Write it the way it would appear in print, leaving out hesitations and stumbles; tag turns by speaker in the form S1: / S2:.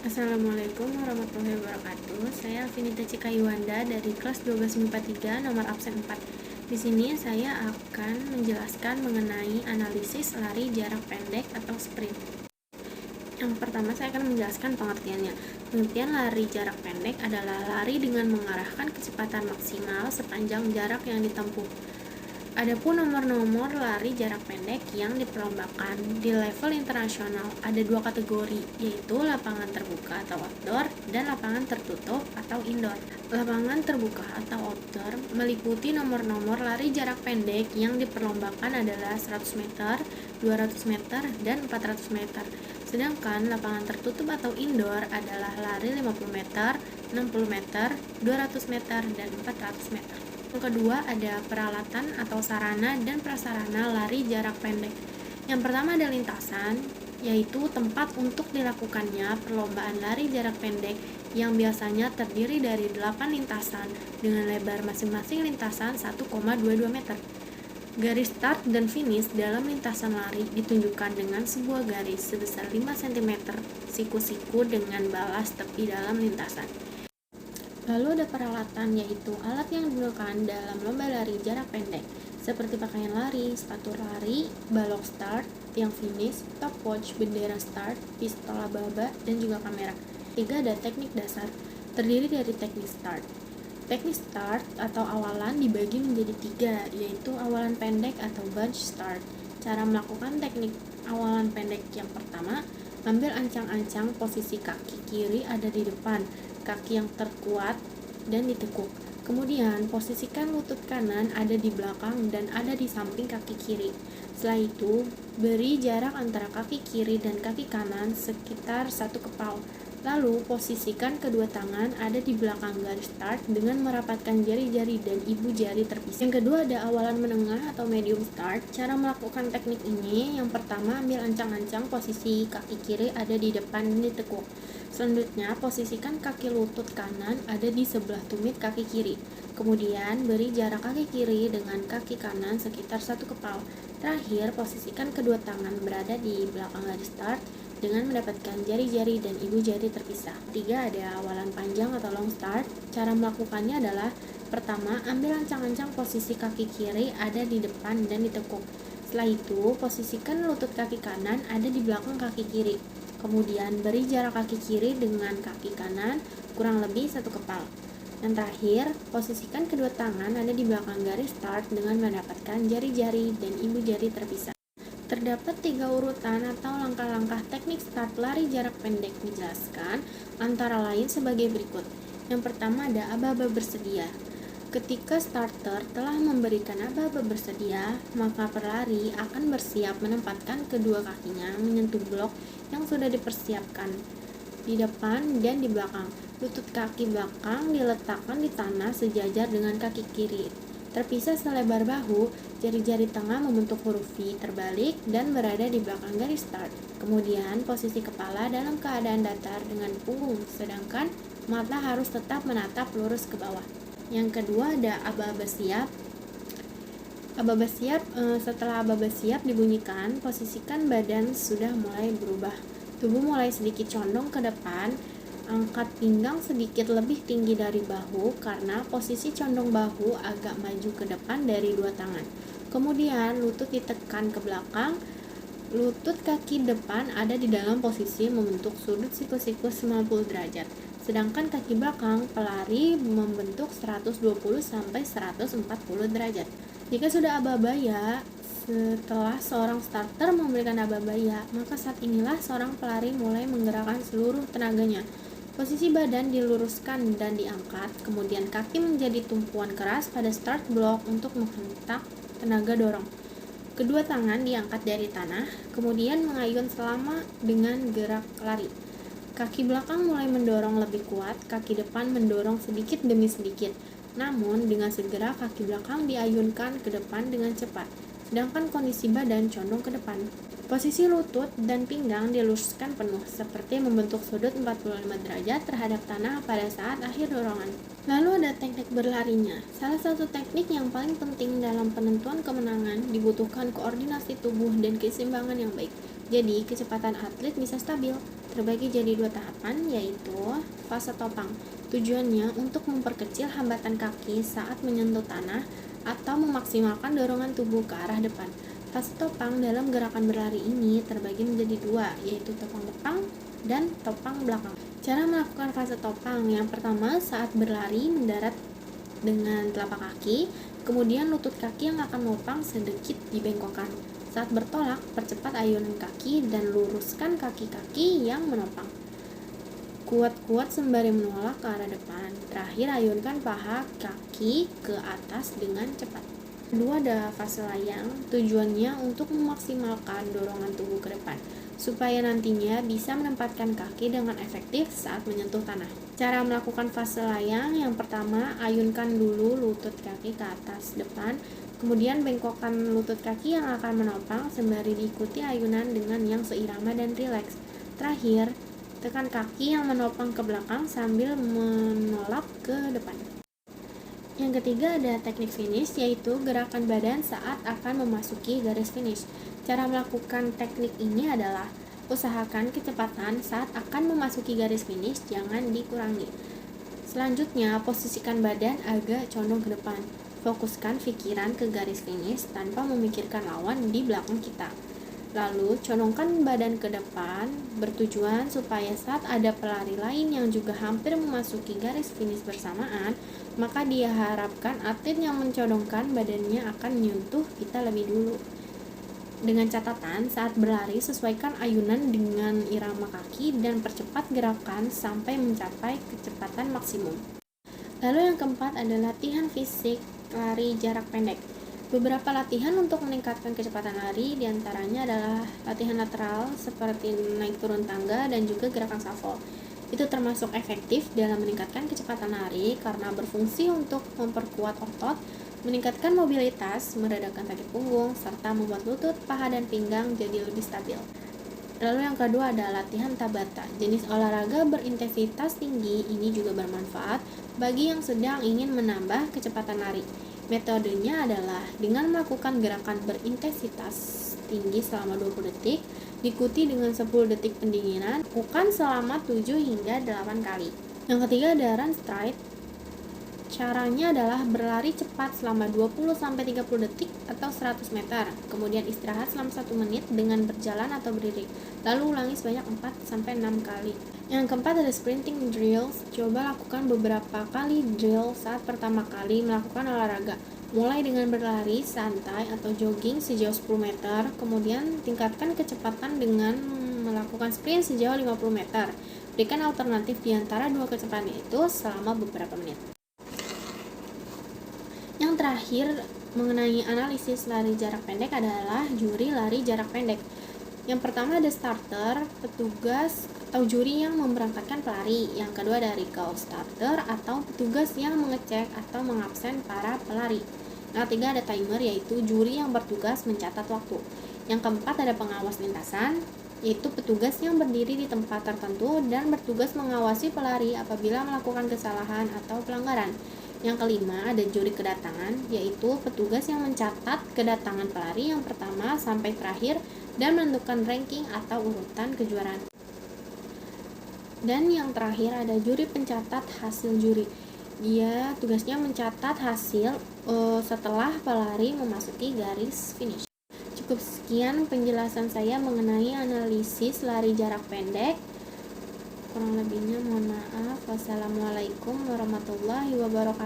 S1: Assalamualaikum warahmatullahi wabarakatuh. Saya Alvinita Cikayuanda dari kelas 12 MIPA 3 nomor absen 4. Di sini saya akan menjelaskan mengenai analisis lari jarak pendek atau sprint. Yang pertama saya akan menjelaskan pengertiannya. Pengertian lari jarak pendek adalah lari dengan mengarahkan kecepatan maksimal sepanjang jarak yang ditempuh. Adapun nomor-nomor lari jarak pendek yang diperlombakan di level internasional ada dua kategori, yaitu lapangan terbuka atau outdoor dan lapangan tertutup atau indoor. Lapangan terbuka atau outdoor meliputi nomor-nomor lari jarak pendek yang diperlombakan adalah 100 meter, 200 meter, dan 400 meter. Sedangkan lapangan tertutup atau indoor adalah lari 50 meter, 60 meter, 200 meter, dan 400 meter. Yang kedua ada peralatan atau sarana dan prasarana lari jarak pendek. Yang pertama ada lintasan, yaitu tempat untuk dilakukannya perlombaan lari jarak pendek yang biasanya terdiri dari 8 lintasan dengan lebar masing-masing lintasan 1,22 meter. Garis start dan finish dalam lintasan lari ditunjukkan dengan sebuah garis sebesar 5 cm siku-siku dengan balas tepi dalam lintasan. Lalu ada peralatan, yaitu alat yang digunakan dalam lomba lari jarak pendek, seperti pakaian lari, sepatu lari, balok start, tiang finish, stopwatch, bendera start, pistol aba-aba, dan juga kamera. 3. Ada teknik dasar, terdiri dari teknik start. Teknik start atau awalan dibagi menjadi 3, yaitu awalan pendek atau bunch start. Cara melakukan teknik awalan pendek yang pertama, ambil ancang-ancang posisi kaki kiri ada di depan, kaki yang terkuat dan ditekuk. Kemudian posisikan lutut kanan ada di belakang dan ada di samping kaki kiri. Setelah itu, beri jarak antara kaki kiri dan kaki kanan sekitar 1 kepal. Lalu posisikan kedua tangan ada di belakang garis start dengan merapatkan jari-jari dan ibu jari terpisah. Yang kedua ada awalan menengah atau medium start. Cara melakukan teknik ini, yang pertama ambil ancang-ancang posisi kaki kiri ada di depan dan ditekuk. Selanjutnya, posisikan kaki lutut kanan ada di sebelah tumit kaki kiri. Kemudian, beri jarak kaki kiri dengan kaki kanan sekitar 1 kepal. Terakhir, posisikan kedua tangan berada di belakang garis start dengan mendapatkan jari-jari dan ibu jari terpisah. 3. Ada awalan panjang atau long start. Cara melakukannya adalah, pertama, ambil ancang-ancang posisi kaki kiri ada di depan dan ditekuk. Setelah itu, posisikan lutut kaki kanan ada di belakang kaki kiri. Kemudian beri jarak kaki kiri dengan kaki kanan kurang lebih 1 kepal. Yang terakhir, posisikan kedua tangan ada di belakang garis start dengan mendapatkan jari-jari dan ibu jari terpisah. Terdapat 3 urutan atau langkah-langkah teknik start lari jarak pendek dijelaskan, antara lain sebagai berikut. Yang pertama ada aba-aba bersedia. Ketika starter telah memberikan aba-aba bersedia, maka pelari akan bersiap menempatkan kedua kakinya menyentuh blok yang sudah dipersiapkan di depan dan di belakang. Lutut kaki belakang diletakkan di tanah sejajar dengan kaki kiri, terpisah selebar bahu. Jari-jari tengah membentuk huruf V terbalik dan berada di belakang garis start. Kemudian posisi kepala dalam keadaan datar dengan punggung, sedangkan mata harus tetap menatap lurus ke bawah. Yang kedua ada aba-aba siap. Aba-aba siap, setelah aba-aba siap dibunyikan, posisikan badan sudah mulai berubah. Tubuh mulai sedikit condong ke depan, angkat pinggang sedikit lebih tinggi dari bahu karena posisi condong bahu agak maju ke depan dari dua tangan. Kemudian lutut ditekan ke belakang, lutut kaki depan ada di dalam posisi membentuk sudut siku-siku 90 derajat. Sedangkan kaki belakang pelari membentuk 120-140 derajat. Jika sudah aba-aba ya, setelah seorang starter memberikan aba-aba ya, maka saat inilah seorang pelari mulai menggerakkan seluruh tenaganya. Posisi badan diluruskan dan diangkat, kemudian kaki menjadi tumpuan keras pada start block untuk menghentak tenaga dorong. Kedua tangan diangkat dari tanah, kemudian mengayun selama dengan gerak lari. Kaki belakang mulai mendorong lebih kuat, kaki depan mendorong sedikit demi sedikit. Namun, dengan segera kaki belakang diayunkan ke depan dengan cepat, sedangkan kondisi badan condong ke depan. Posisi lutut dan pinggang diluruskan penuh, seperti membentuk sudut 45 derajat terhadap tanah pada saat akhir dorongan. Lalu ada teknik berlarinya. Salah satu teknik yang paling penting dalam penentuan kemenangan dibutuhkan koordinasi tubuh dan keseimbangan yang baik. Jadi, kecepatan atlet bisa stabil. Terbagi jadi 2 tahapan, yaitu fase topang. Tujuannya untuk memperkecil hambatan kaki saat menyentuh tanah atau memaksimalkan dorongan tubuh ke arah depan. Fase topang dalam gerakan berlari ini terbagi menjadi 2, yaitu topang depan dan topang belakang. Cara melakukan fase topang, yang pertama saat berlari mendarat dengan telapak kaki, kemudian lutut kaki yang akan menopang sedikit dibengkokkan. Saat bertolak, percepat ayunan kaki dan luruskan kaki-kaki yang menopang. Kuat-kuat sembari menolak ke arah depan. Terakhir, ayunkan paha kaki ke atas dengan cepat. Kedua, ada fase layang. Tujuannya untuk memaksimalkan dorongan tubuh ke depan, supaya nantinya bisa menempatkan kaki dengan efektif saat menyentuh tanah. Cara melakukan fase layang, yang pertama, ayunkan dulu lutut kaki ke atas depan, kemudian bengkokkan lutut kaki yang akan menopang sembari diikuti ayunan dengan yang seirama dan rileks. Terakhir, tekan kaki yang menopang ke belakang sambil menolak ke depan. Yang ketiga ada teknik finish, yaitu gerakan badan saat akan memasuki garis finish. Cara melakukan teknik ini adalah usahakan kecepatan saat akan memasuki garis finish jangan dikurangi. Selanjutnya, posisikan badan agak condong ke depan. Fokuskan pikiran ke garis finish tanpa memikirkan lawan di belakang kita. Lalu, condongkan badan ke depan bertujuan supaya saat ada pelari lain yang juga hampir memasuki garis finish bersamaan, maka diharapkan atlet yang mencondongkan badannya akan menyentuh kita lebih dulu. Dengan catatan, saat berlari sesuaikan ayunan dengan irama kaki dan percepat gerakan sampai mencapai kecepatan maksimum. Lalu yang keempat adalah latihan fisik lari jarak pendek. Beberapa latihan untuk meningkatkan kecepatan lari diantaranya adalah latihan lateral seperti naik turun tangga dan juga gerakan shuffle. Itu termasuk efektif dalam meningkatkan kecepatan lari karena berfungsi untuk memperkuat otot, meningkatkan mobilitas, meredakan sakit punggung, serta membuat lutut, paha, dan pinggang jadi lebih stabil. Lalu yang kedua adalah latihan Tabata. Jenis olahraga berintensitas tinggi ini juga bermanfaat bagi yang sedang ingin menambah kecepatan lari. Metodenya adalah dengan melakukan gerakan berintensitas tinggi selama 20 detik, diikuti dengan 10 detik pendinginan, lakukan selama 7 hingga 8 kali. Yang ketiga ada run stride. Caranya adalah berlari cepat selama 20-30 detik atau 100 meter, kemudian istirahat selama 1 menit dengan berjalan atau berdiri, lalu ulangi sebanyak 4-6 kali. Yang keempat ada sprinting drills. Coba lakukan beberapa kali drill saat pertama kali melakukan olahraga. Mulai dengan berlari santai atau jogging sejauh 10 meter, kemudian tingkatkan kecepatan dengan melakukan sprint sejauh 50 meter. Berikan alternatif di antara dua kecepatan itu selama beberapa menit. Yang terakhir mengenai analisis lari jarak pendek adalah juri lari jarak pendek. Yang pertama ada starter, petugas atau juri yang memberangkatkan pelari. Yang kedua ada recall starter atau petugas yang mengecek atau mengabsen para pelari. Yang ketiga ada timer, yaitu juri yang bertugas mencatat waktu. Yang keempat ada pengawas lintasan, yaitu petugas yang berdiri di tempat tertentu dan bertugas mengawasi pelari apabila melakukan kesalahan atau pelanggaran. Yang kelima ada juri kedatangan, yaitu petugas yang mencatat kedatangan pelari yang pertama sampai terakhir dan menentukan ranking atau urutan kejuaraan. Dan yang terakhir ada juri pencatat hasil juri. Dia tugasnya mencatat hasil setelah pelari memasuki garis finish. Cukup sekian penjelasan saya mengenai analisis lari jarak pendek. Kurang lebihnya mohon maaf. Wassalamualaikum warahmatullahi wabarakatuh.